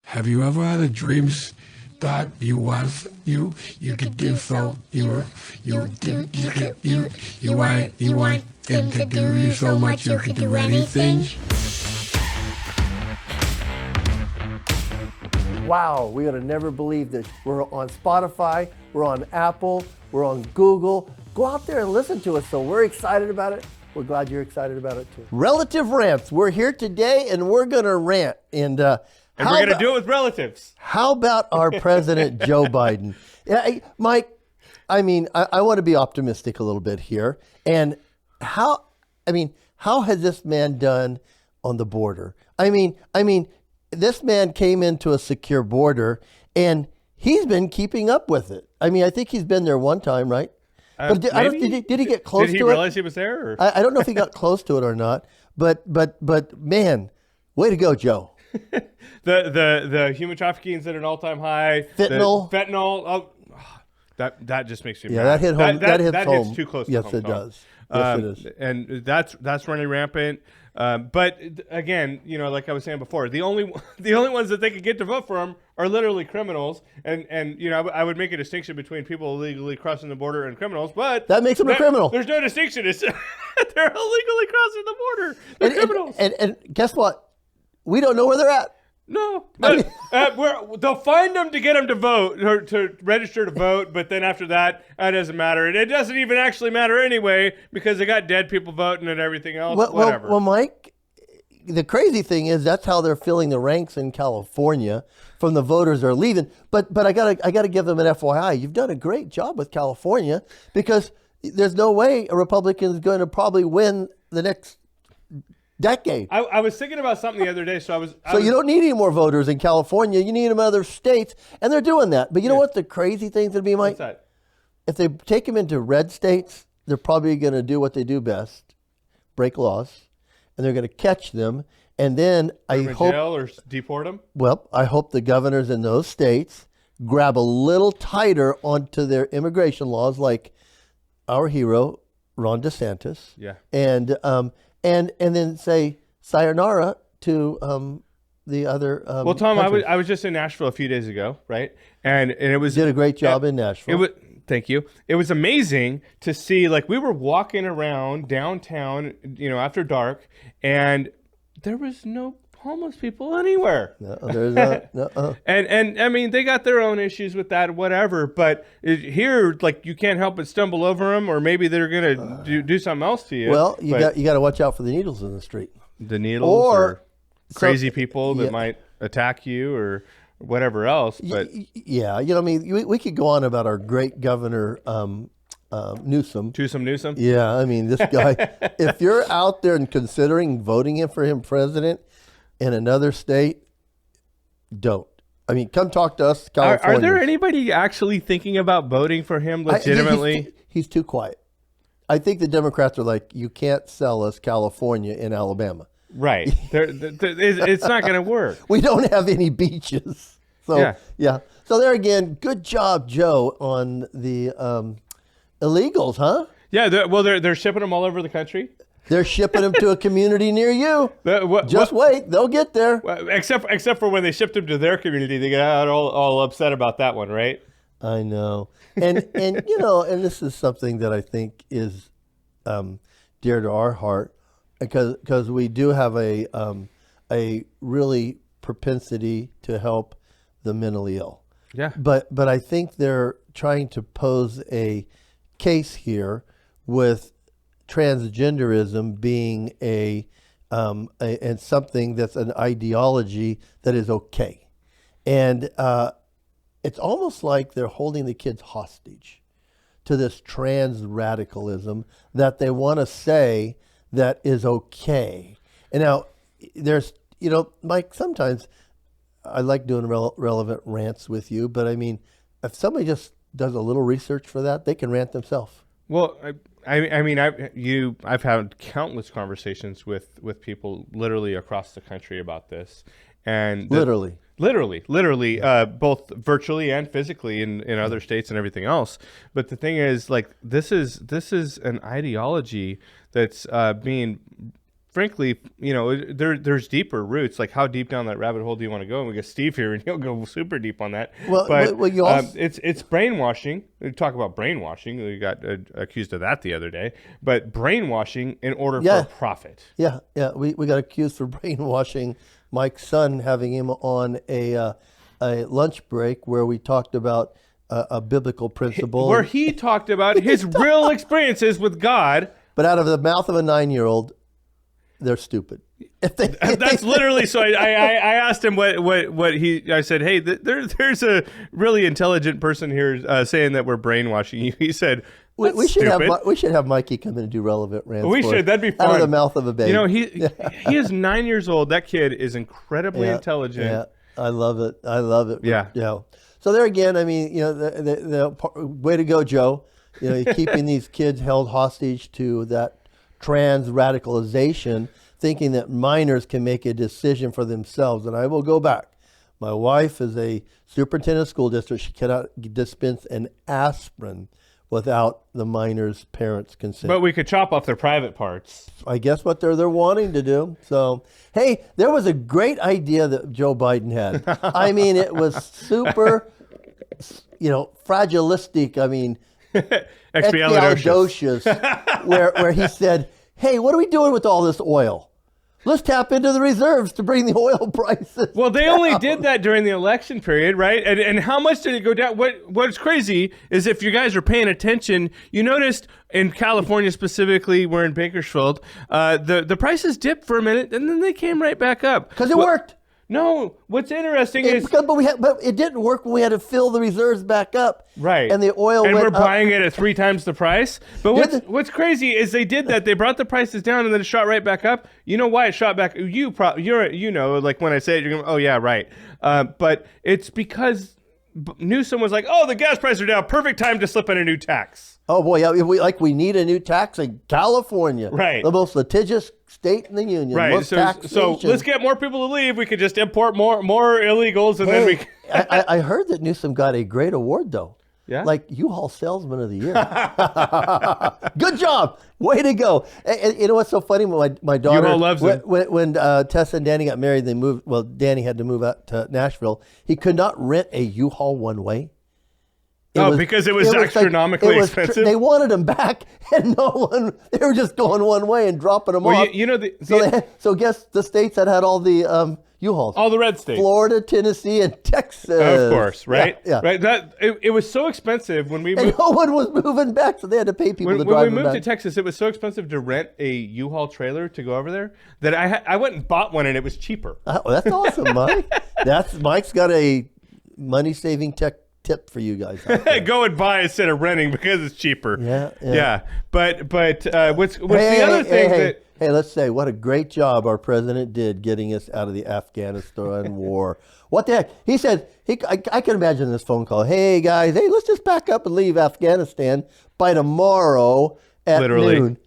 Have you ever had a dreams thought you could do so you want them to do you so much you could do anything? Wow, we're gonna never believe this. We're on Spotify, we're on Apple, we're on Google. Go out there and listen to us. So we're excited about it. We're glad you're excited about it too. Relative Rants. We're here today and we're gonna rant. And we're going to do it with relatives. How about our President Joe Biden? Mike, I want to be optimistic a little bit here. And how has this man done on the border? This man came into a secure border and he's been keeping up with it. I think he's been there one time, right? But did he get close to it? Did he realize he was there? Or? I don't know if he got close to it or not. But man, way to go, Joe. The human trafficking is at an all-time high. Fentanyl. Oh, that just makes me mad. That hit home. That hits home. Hits too close. Yes, to home it does. Yes, it is. And that's running rampant. But again, like I was saying before, the only ones that they could get to vote for him are literally criminals. And I would make a distinction between people illegally crossing the border and criminals, but that makes them a criminal. There's no distinction. It's they're illegally crossing the border. They're criminals. And guess what? We don't know where they're at. No, but they'll find them to get them to vote or to register to vote. But then after that, it doesn't matter. And it doesn't even actually matter anyway because they got dead people voting and everything else. Whatever. Well, Mike, the crazy thing is that's how they're filling the ranks in California from the voters that are leaving. But I gotta give them an FYI. You've done a great job with California because there's no way a Republican is going to probably win the next decade. I was thinking about something the other day, so you don't need any more voters in California. You need them in other states, and they're doing that. But you know what the crazy thing's going to be, Mike? What's that? If they take them into red states, they're probably going to do what they do best, break laws, and they're going to catch them. And then I hope jail or deport them. Well, I hope the governors in those states grab a little tighter onto their immigration laws, like our hero Ron DeSantis. Yeah. And then say sayonara to the other. Well, Tom, I was just in Nashville a few days ago, right? And it was did a great job in Nashville. Thank you. It was amazing to see. Like we were walking around downtown, after dark, and there was no homeless people anywhere. No, there's not. No. And they got their own issues with that, whatever. But here, like, you can't help but stumble over them, or maybe they're gonna do something else to you. Well, you got to watch out for the needles in the street. The needles, or crazy people that might attack you, or whatever else. But yeah, we could go on about our great governor. Newsom. Yeah, this guy. If you're out there and considering voting for him president in another state, don't. Come talk to us, California. Are there anybody actually thinking about voting for him legitimately? He's too quiet. I think the Democrats are like, you can't sell us California in Alabama. Right. It's not going to work. We don't have any beaches. So, yeah. So there again, good job, Joe, on the illegals, huh? Yeah, they're shipping them all over the country. They're shipping them to a community near you. Just wait, they'll get there. Except for when they shipped them to their community, they get all upset about that one, right? I know, and and this is something that I think is dear to our heart, because we do have a really propensity to help the mentally ill. Yeah. But I think they're trying to pose a case here with transgenderism being and something that's an ideology that is okay, and it's almost like they're holding the kids hostage to this trans radicalism that they want to say that is okay. And now there's Mike, sometimes I like doing relevant rants with you, but if somebody just does a little research for that, they can rant themselves. Well, I've had countless conversations with people literally across the country about this, and literally, both virtually and physically in other states and everything else. But the thing is, like, this is an ideology that's being frankly, there's deeper roots. Like, how deep down that rabbit hole do you want to go? And we got Steve here, and he'll go super deep on that. But you also, it's brainwashing. We talk about brainwashing. We got accused of that the other day. But brainwashing in order for profit. Yeah. We got accused for brainwashing Mike's son, having him on a lunch break where we talked about a biblical principle. Where he talked about his real experiences with God. But out of the mouth of a 9-year-old, they're stupid. That's literally. So I asked him what he. I said, hey, there's a really intelligent person here saying that we're brainwashing you. He said, we should have Mikey come in and do relevant rants. We should. That'd be fun. Out of the mouth of a baby. He is 9 years old. That kid is incredibly intelligent. Yeah, I love it. Yeah. So there again, I mean, the way to go, Joe. Keeping these kids held hostage to that trans radicalization, thinking that minors can make a decision for themselves. And I will go back. My wife is a superintendent of school district. She cannot dispense an aspirin without the minor's parents' consent. But we could chop off their private parts. I guess what they're wanting to do. So, hey, there was a great idea that Joe Biden had. I mean, it was super, fragilistic. I mean, expialidocious, where he said, hey, what are we doing with all this oil? Let's tap into the reserves to bring the oil prices Well, they down. only did that during the election period, right? And how much did it go down? What's crazy is, if you guys are paying attention, you noticed in California specifically, we're in Bakersfield, the prices dipped for a minute, and then they came right back up. Because it worked. No, what's interesting is... But it didn't work when we had to fill the reserves back up. Right. And the oil went up. And we're buying it at 3 times the price. But what's crazy is they did that. They brought the prices down and then it shot right back up. You know why it shot back? Like when I say it, you're going, oh, yeah, right. But it's because Newsom was like, oh, the gas prices are down. Perfect time to slip in a new tax. Oh, boy. Yeah, we need a new tax in California. Right. The most litigious state in the union. Right. So let's get more people to leave. We could just import more illegals, and then we. I heard that Newsom got a great award, though. Yeah. Like U-Haul Salesman of the Year. Good job. Way to go. And you know what's so funny? My daughter. U-Haul loves him. When Tessa and Danny got married, they moved. Well, Danny had to move out to Nashville. He could not rent a U-Haul one-way. Because it was astronomically expensive. They wanted them back, and they were just going one way and dropping them off. So guess the states that had all the U-Hauls. All the red states. Florida, Tennessee, and Texas. Of course, right? Yeah. Right. It was so expensive when we moved. And no one was moving back, so they had to pay people to drive them back. When we moved to Texas, it was so expensive to rent a U-Haul trailer to go over there that I went and bought one, and it was cheaper. Oh, that's awesome, Mike. Mike's got a money-saving tip for you guys. Go and buy instead of renting because it's cheaper. Yeah. But what's the other thing that? Hey, let's say what a great job our president did getting us out of the Afghanistan war. What the heck? He said, I can imagine this phone call. Hey, guys, let's just pack up and leave Afghanistan by tomorrow at noon.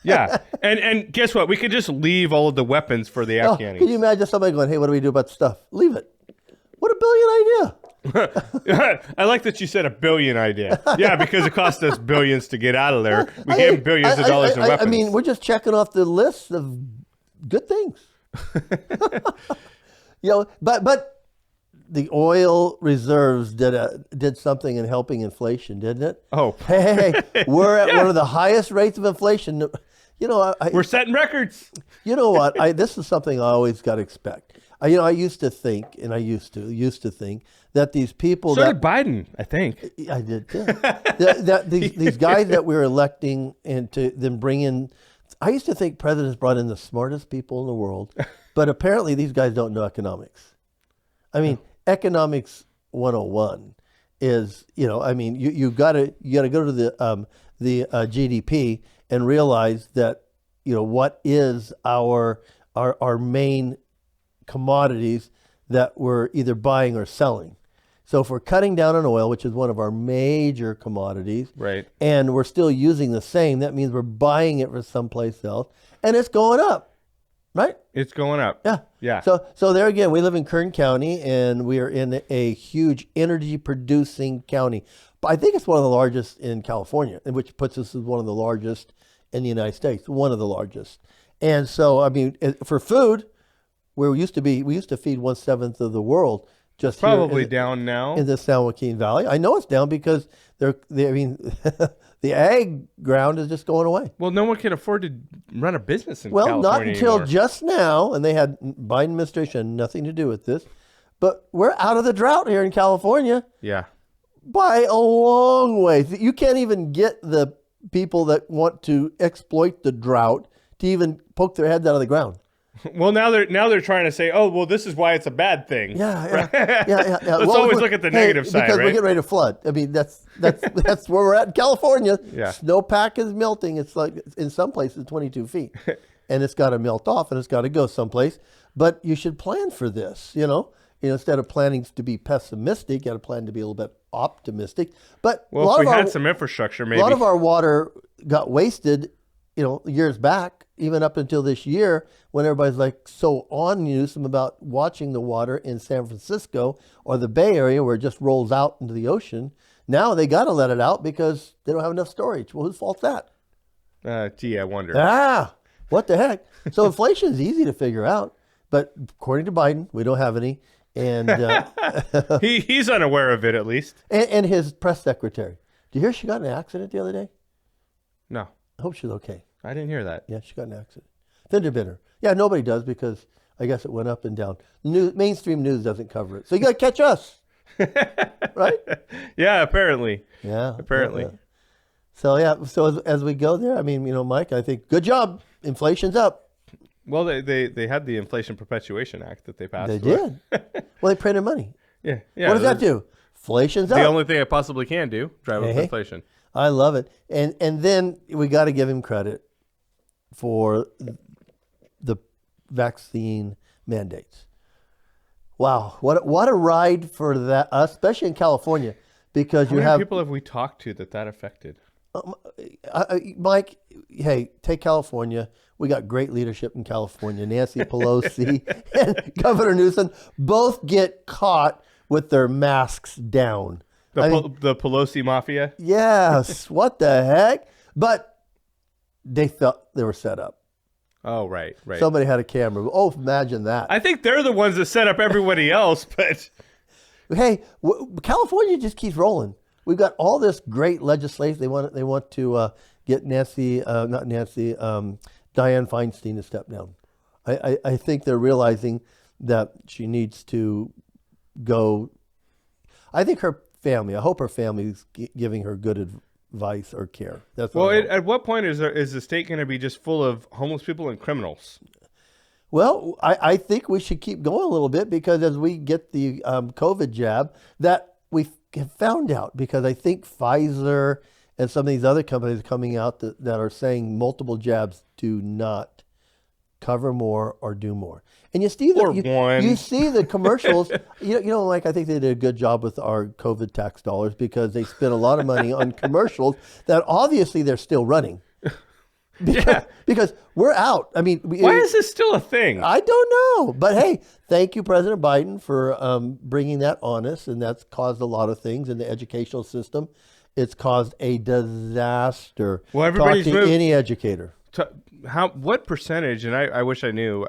Yeah. And guess what? We could just leave all of the weapons for the Afghanis. Can you imagine somebody going, hey, what do we do about the stuff? Leave it. What a brilliant idea. I like that you said a billion idea. Yeah, because it cost us billions to get out of there. We gave billions of dollars in weapons. I mean, we're just checking off the list of good things. But the oil reserves did something in helping inflation, didn't it? Oh, hey, we're at one of the highest rates of inflation. We're setting records. You know what? This is something I always got to expect. I used to think, and I used to think that these people did Biden, I think. I did too. these guys that we're electing and to then bring in, I used to think presidents brought in the smartest people in the world, but apparently these guys don't know economics. I mean, economics 101 is, you gotta go to the GDP and realize that, what is our main commodities that we're either buying or selling. So if we're cutting down on oil, which is one of our major commodities, right, and we're still using the same, that means we're buying it from someplace else, and it's going up, right? It's going up. Yeah. So there again, we live in Kern County, and we are in a huge energy-producing county. But I think it's one of the largest in California, which puts us as one of the largest in the United States, one of the largest. And so, I mean, for food, where we used to feed 1/7 of the world. Just probably down now in the San Joaquin Valley. I know it's down because I mean, the ag ground is just going away. Well, no one can afford to run a business in California. Well, not until anymore. Just now, and they had Biden administration had nothing to do with this. But we're out of the drought here in California. Yeah. By a long way. You can't even get the people that want to exploit the drought to even poke their heads out of the ground. Well, now they're trying to say, oh, well, this is why it's a bad thing. Yeah. Let's always look at the negative side, because right? we're getting ready to flood. I mean, that's where we're at in California. Yeah. Snowpack is melting. It's like in some places 22 feet, and it's got to melt off and it's got to go someplace. But you should plan for this. Instead of planning to be pessimistic, you got to plan to be a little bit optimistic. But well, if we had some infrastructure, maybe a lot of our water got wasted. Years back, even up until this year, when everybody's like so on Newsom about watching the water in San Francisco or the Bay Area where it just rolls out into the ocean. Now they got to let it out because they don't have enough storage. Well, whose fault's that? Gee, I wonder. What the heck? So inflation is easy to figure out, but according to Biden, we don't have any. And he's unaware of it, at least. And his press secretary. Did you hear she got in an accident the other day? No. I hope she's okay. I didn't hear that. Yeah, she got in an accident. Fender bender. Yeah, nobody does because I guess it went up and down. Mainstream news doesn't cover it. So you got to catch us. Right? Yeah, apparently. Yeah. Apparently. Yeah. So as we go there, I mean, Mike, I think good job. Inflation's up. Well, they had the Inflation Perpetuation Act that they passed. They did. Well, they printed money. Yeah. What does that do? Inflation's up. The only thing it possibly can do, drive up inflation. I love it. And then we got to give him credit for the vaccine mandates. Wow, what a ride for that, especially in California, because How many people have we talked to that affected? Mike, hey, take California. We got great leadership in California. Nancy Pelosi and Governor Newsom both get caught with their masks down. The Pelosi mafia? Yes. What the heck? But they felt they were set up. Oh, right. Somebody had a camera. Oh, imagine that. I think they're the ones that set up everybody else, but... Hey, California just keeps rolling. We've got all this great legislation. They want to get Dianne Feinstein to step down. I think they're realizing that she needs to go. I think her family. I hope her family is giving her good advice or care. That's well. At what point is the state going to be just full of homeless people and criminals? Well, I think we should keep going a little bit because as we get the COVID jab, that we have found out, because I think Pfizer and some of these other companies coming out that are saying multiple jabs do not cover more or do more. And you see you see the commercials. Like I think they did a good job with our COVID tax dollars because they spent a lot of money on commercials that obviously they're still running. Because we're out. I mean, why is this still a thing? I don't know. But hey, thank you, President Biden, for bringing that on us. And that's caused a lot of things in the educational system. It's caused a disaster. Well, everybody's moved. Any educator. What percentage, and I wish I knew,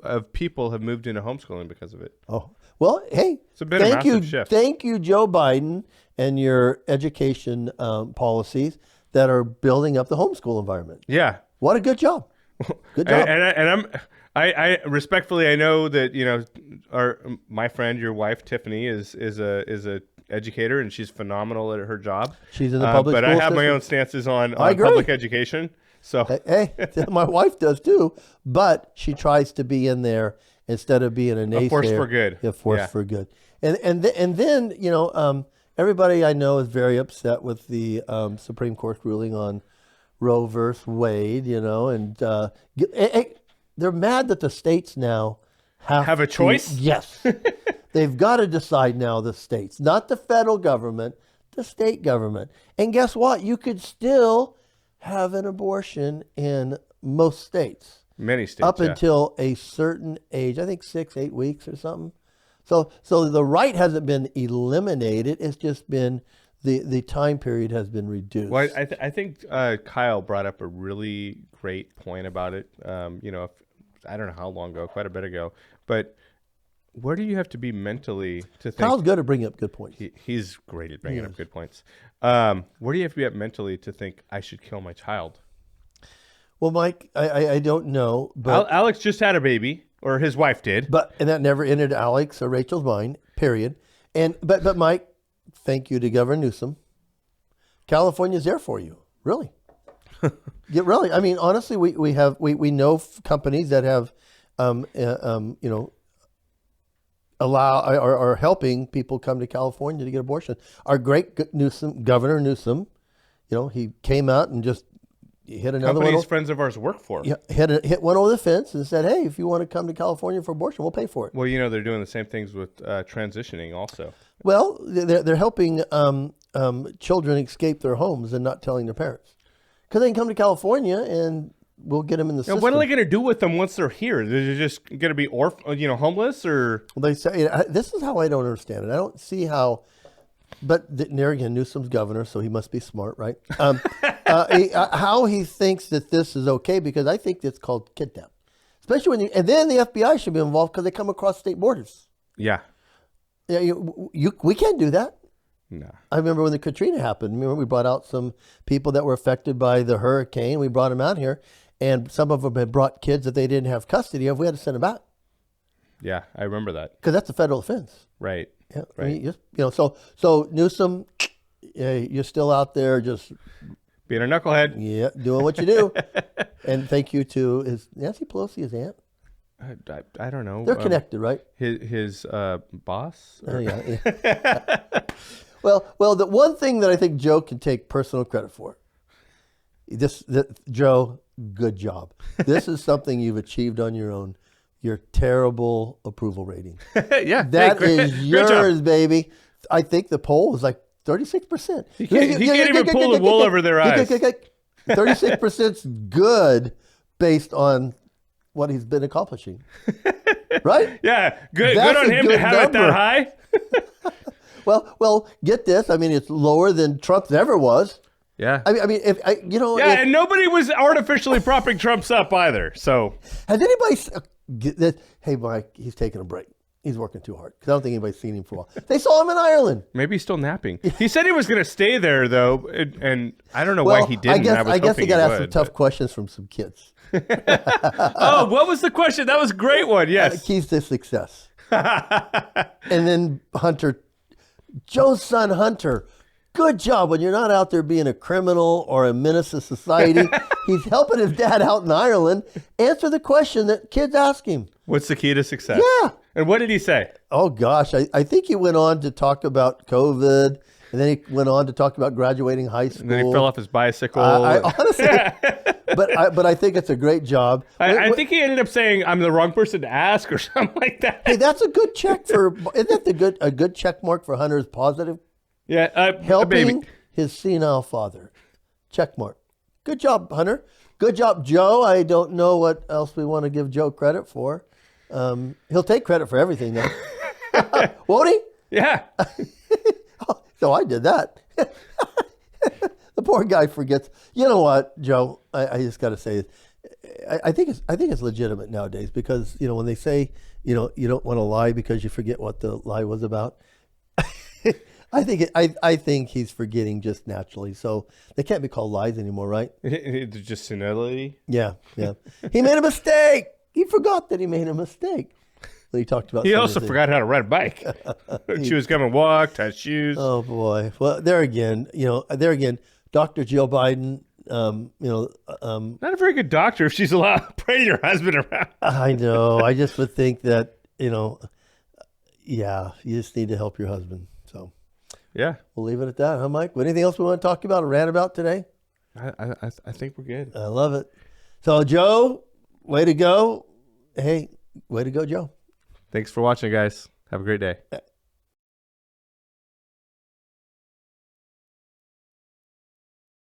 of people have moved into homeschooling because of it? Oh, well, hey, it's been a massive shift. Thank you, Joe Biden, and your education policies that are building up the homeschool environment. Yeah. What a good job. Good job. I respectfully, I know that, my friend, your wife, Tiffany, is a educator, and she's phenomenal at her job. She's in the public school But I have system. my own stances on public education. So hey, my wife does too, but she tries to be in there instead of being a naysayer. A force for good. A force for good. And then everybody I know is very upset with the Supreme Court ruling on Roe versus Wade. And they're mad that the states now have a choice. Yes, they've got to decide now. The states, not the federal government, the state government. And guess what? You could still have an abortion in most states. Many states, up until a certain age. I think 6-8 weeks or something. So the right hasn't been eliminated. It's just been the time period has been reduced. Well, I think Kyle brought up a really great point about it. I don't know how long ago, quite a bit ago, but where do you have to be mentally to think? Kyle's good at bringing up good points. He's great at bringing up good points. Where do you have to be at mentally to think I should kill my child? Well, Mike, I don't know, but Alex just had a baby, or his wife did. And that never entered Alex or Rachel's mind. Period. But Mike, thank you to Governor Newsom. California's there for you, really. Really. I mean, honestly, we know companies that have, allow or are helping people come to California to get abortion. Our great Governor Newsom, he came out and just hit another companies one. Friends of ours work for. Yeah, hit one over the fence and said, "Hey, if you want to come to California for abortion, we'll pay for it." Well, they're doing the same things with transitioning also. Well, they're helping children escape their homes and not telling their parents, because they can come to California and we'll get them in the system. What are they going to do with them once they're here? They're just going to be homeless, or? Well, they say this is how I don't understand it. I don't see how. But there again, Newsom's governor, so he must be smart, right? How he thinks that this is okay, because I think it's called kidnap, especially and then the FBI should be involved because they come across state borders. Yeah. Yeah, we can't do that. No. I remember when the Katrina happened. Remember, we brought out some people that were affected by the hurricane. We brought them out here, and some of them had brought kids that they didn't have custody of. We had to send them back. Yeah, I remember that. Because that's a federal offense. Right. Yeah. Right. I mean, so Newsom, you're still out there just being a knucklehead. Yeah, doing what you do. And thank you to Nancy Pelosi, his aunt. I don't know. They're connected, right? His boss. Oh, yeah. Well, the one thing that I think Joe can take personal credit for. Joe, good job. This is something you've achieved on your own. Your terrible approval rating. Yeah. That is yours, baby. I think the poll was like 36%. He can't even pull the wool over their eyes. 36% is good based on what he's been accomplishing. Right? Yeah. Good on him to have it that high. Well, get this. I mean, it's lower than Trump's ever was. Yeah. I mean, and nobody was artificially propping Trump's up either. So has anybody? Hey, Mike, he's taking a break. He's working too hard because I don't think anybody's seen him for a while. They saw him in Ireland. Maybe he's still napping. He said he was going to stay there though, and I don't know why he didn't. I guess he got to ask some tough questions from some kids. Oh, what was the question? That was a great one. Yes. Keys to success. And then Hunter, Joe's son Hunter. Good job when you're not out there being a criminal or a menace to society. He's helping his dad out in Ireland. Answer the question that kids ask him. What's the key to success? Yeah. And what did he say? Oh, gosh. I think he went on to talk about COVID, and then he went on to talk about graduating high school. And then he fell off his bicycle. Honestly, but I think it's a great job. I think he ended up saying, I'm the wrong person to ask or something like that. Hey, that's a good check for, isn't that a good check mark for Hunter's positive? Yeah, helping his senile father. Check mark. Good job, Hunter. Good job, Joe. I don't know what else we want to give Joe credit for. He'll take credit for everything, though. Won't he? Yeah. So I did that. The poor guy forgets. You know what, Joe? I just got to say it. I think it's legitimate nowadays because when they say you don't want to lie because you forget what the lie was about. I think he's forgetting just naturally. So they can't be called lies anymore, right? Just senility. Yeah. He made a mistake. He forgot that he made a mistake. He talked about. He also forgot how to ride a bike. She was coming, walk, tie shoes. Oh boy. Well, there again, Dr. Jill Biden. Not a very good doctor if she's allowed to pray your husband around. I know. I just would think that you just need to help your husband. So. Yeah. We'll leave it at that, huh, Mike? Anything else we want to talk about or rant about today? I think we're good. I love it. So, Joe, way to go. Hey, way to go, Joe. Thanks for watching, guys. Have a great day.